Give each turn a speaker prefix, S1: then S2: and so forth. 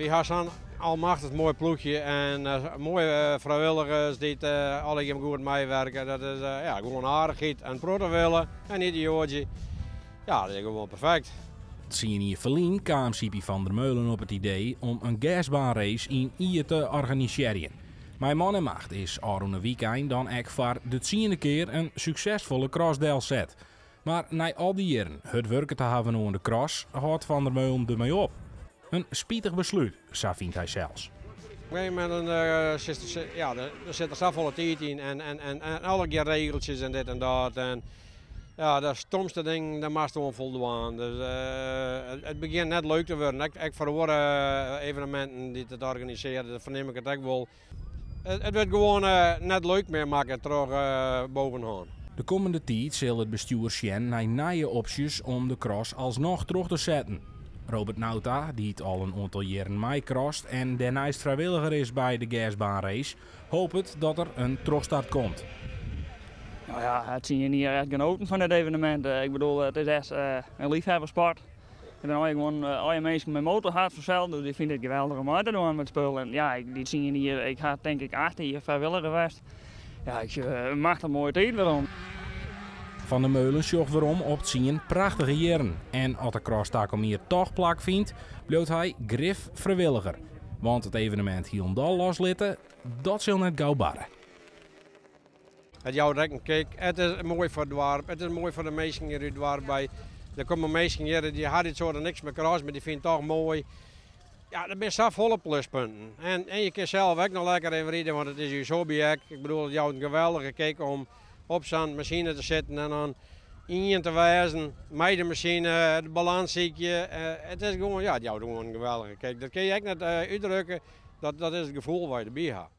S1: We hebben zo'n almachtig mooi ploegje en mooie vrijwilligers die alle keer goed meewerken. Dat is gewoon aardigheid en protten willen en niet joodje. Ja, dat is gewoon perfect.
S2: Senior Verlien kwam Sipi van der Meulen op het idee om een gasbaanrace in Ier te organiseren. Mijn man en macht is Arone Weekend dan ook voor de 10e keer een succesvolle crossdel set. Maar na al die jaren het werken te hebben aan de cross, houdt Van der Meulen ermee op. Een spietig besluit, zo vindt hij zelfs.
S1: Nee, maar er zit er zoveel tijd in en alle keer regeltjes en dit en dat. En, ja, dat stomste ding, daar mag je gewoon voldoen. Dus, het begint net leuk te worden. Ik voor evenementen die het organiseren, dat verneem ik het ook wel. Het wordt gewoon net leuk meer maken terug bovenaan.
S2: De komende tijd zal het bestuur zien naar nieuwe opties om de cross alsnog terug te zetten. Robert Nauta, die het al een aantal jaren meecrost en daarnaast vrijwilliger is bij de gasbaanrace, hoopt dat er een terugstart komt.
S3: Nou ja, het zien je niet echt genoten van dit evenement. Ik bedoel, het is echt een liefhebbersport. En dan gewoon al je mensen met motor hard verzeld, dus die vinden het geweldig om uit te doen met spullen. En ja, die zien je niet. Ik ga denk ik 18 jaar vrijwilliger geweest. Ja, ik mag er mooie tijd weer om.
S2: Van der Meulen zorgt waarom op het zien prachtige jaren. En als de crosstaak om hier toch plak vindt, blijft hij grif vrijwilliger. Want het evenement Hielendal loslitten, dat zal net gauw barren.
S1: Het jouw rekken, kijk, het is mooi voor het dorp, het is mooi voor de mensen hier in het dorp. Er komen mensen hier die hadden zo niks met cross, maar die vinden het toch mooi. Ja, dat zijn zo volle pluspunten. En je kunt zelf ook nog lekker even rijden, want het is je hobby. Ik bedoel, het jou een geweldige kijk om op zo'n machine te zitten en dan in te wijzen, met de machine, het balans zie je. Het is gewoon, ja, het jou gewoon geweldig. Kijk, dat kun je echt net uitdrukken, dat is het gevoel waar je erbij hebt.